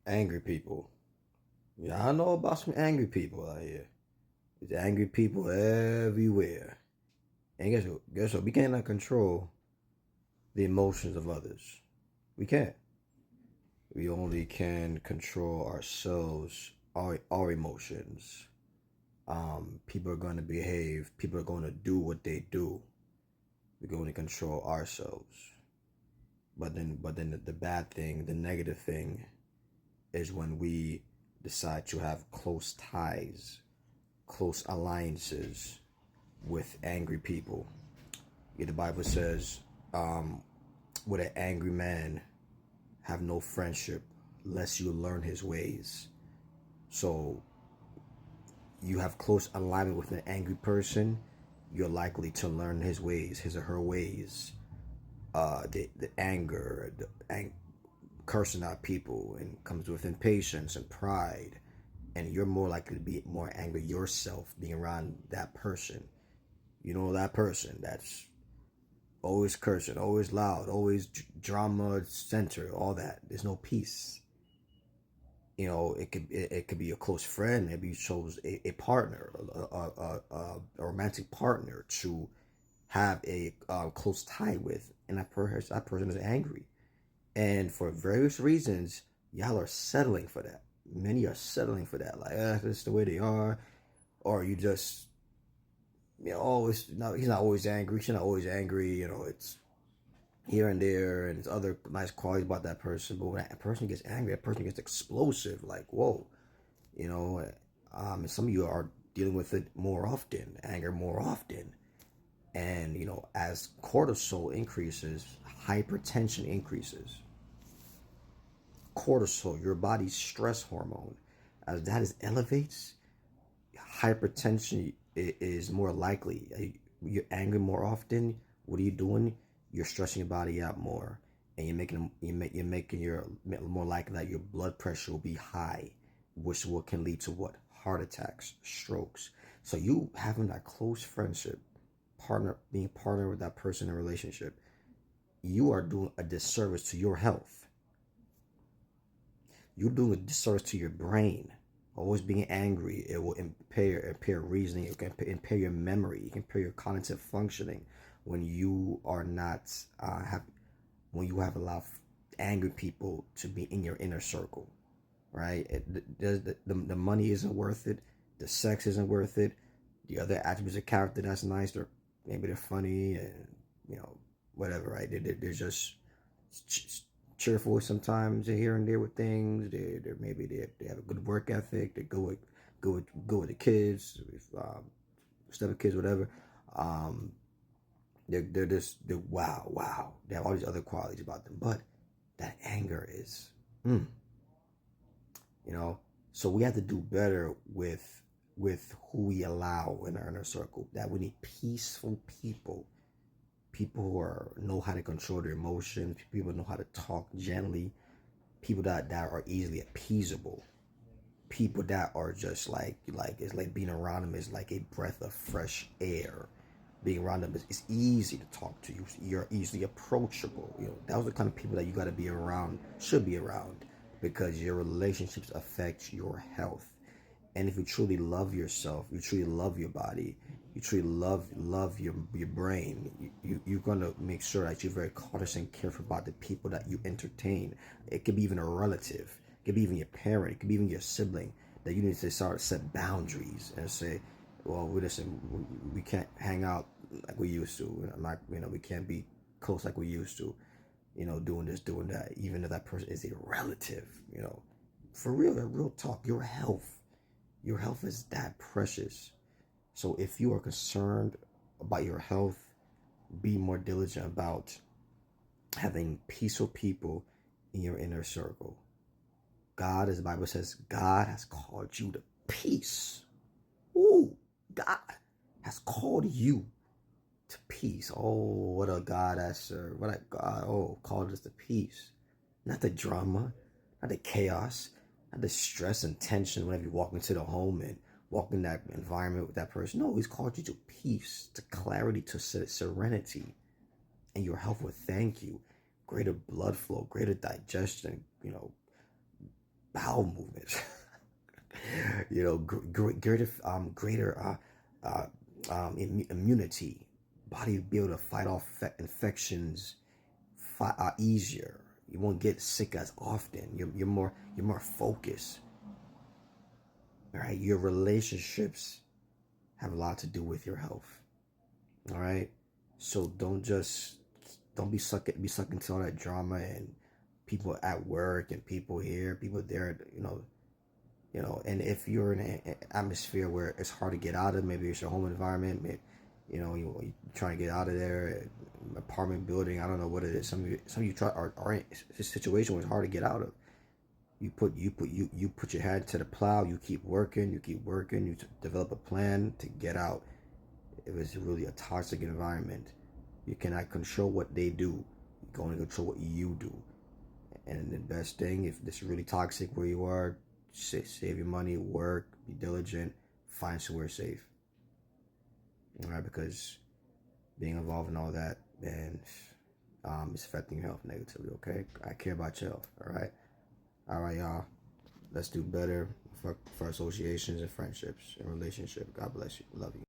Angry people. Yeah, I know about some angry people out here. There's angry people everywhere. And guess what? We cannot control the emotions of others. We can't. We only can control ourselves, our emotions. People are going to behave. People are going to do what they do. We can only control ourselves. But then the bad thing, the negative thing, is when we decide to have close ties, close alliances with angry people. Yeah, the Bible says, with an angry man, have no friendship, lest you learn his ways. So you have close alignment with an angry person, you're likely to learn his ways, his or her ways. The anger, cursing out people, and comes with impatience and pride, and you're more likely to be more angry yourself being around that person. You know, that person that's always cursing, always loud, always drama center, all that. There's no peace. You know, it could be a close friend. Maybe you chose a partner, a romantic partner to have a close tie with, and that person is angry, and for various reasons, y'all are settling for that. Many are settling for that, like, this is the way they are, or you just, always, no, he's not always angry, she's not always angry. It's here and there, and there's other nice qualities about that person. But when that person gets angry, that person gets explosive. Like, whoa, you know. And some of you are dealing with it more often, anger more often. And as cortisol increases, hypertension increases. Cortisol, your body's stress hormone, as that is elevates, hypertension is more likely. You're angry more often. What are you doing? You're stressing your body out more, and you're more likely that your blood pressure will be high, which what can lead to what? Heart attacks, strokes. So you having that close friendship, being partner with that person in a relationship, you are doing a disservice to your health. You're doing a disservice to your brain. Always being angry, it will impair reasoning. It can impair your memory. It can impair your cognitive functioning when you are not when you have a lot of angry people to be in your inner circle, right? The money isn't worth it. The sex isn't worth it. The other attributes of character that's nice, maybe they're funny, and you know whatever, right? They're just cheerful sometimes here and there with things. They're maybe they have a good work ethic. They go with the kids, step kids, whatever. Um, they're wow. They have all these other qualities about them, but that anger is, mm, you know. So we have to do better with who we allow in our inner circle. That we need peaceful people who know how to control their emotions, people who know how to talk gently, people that are easily appeasable, people that are just like it's like being around them is like a breath of fresh air. Being around them is easy to talk to you. You're easily approachable. That was the kind of people that you got to be around, should be around, because your relationships affect your health. And if you truly love yourself, you truly love your body, you truly love your brain, you're gonna make sure that you're very cautious and careful about the people that you entertain. It could be even a relative, it could be even your parent, it could be even your sibling, that you need to start set boundaries and say, well, listen, we can't hang out like we used to. We can't be close like we used to. Doing this, doing that, even if that person is a relative. For real talk, your health is that precious. So if you are concerned about your health, be more diligent about having peaceful people in your inner circle. God, as the Bible says, God has called you to peace. Ooh, God has called you to peace. Oh, what a God I serve. What a God, called us to peace. Not the drama, not the chaos, not the stress and tension whenever you walk into the home and walk in that environment with that person. No, he's called you to peace, to clarity, to serenity. And your health will thank you. Greater blood flow, greater digestion, bowel movements. You know, greater immunity. Body be able to fight off infections easier. You won't get sick as often. You're more focused. All right. Your relationships have a lot to do with your health. All right. So don't be sucked into all that drama and people at work and people here, people there. And if you're in an atmosphere where it's hard to get out of, maybe it's your home environment, maybe, you're trying to get out of there, apartment building, I don't know what it is. Some of you are in a situation where it's hard to get out of. You put your head to the plow. You keep working. You develop a plan to get out. If it's really a toxic environment, you cannot control what they do. You can only control what you do. And the best thing, if this is really toxic where you are, save your money, work, be diligent, find somewhere safe. All right, because being involved in all that, man, it's affecting your health negatively. Okay, I care about your health. All right, y'all. Let's do better for associations and friendships and relationships. God bless you. Love you.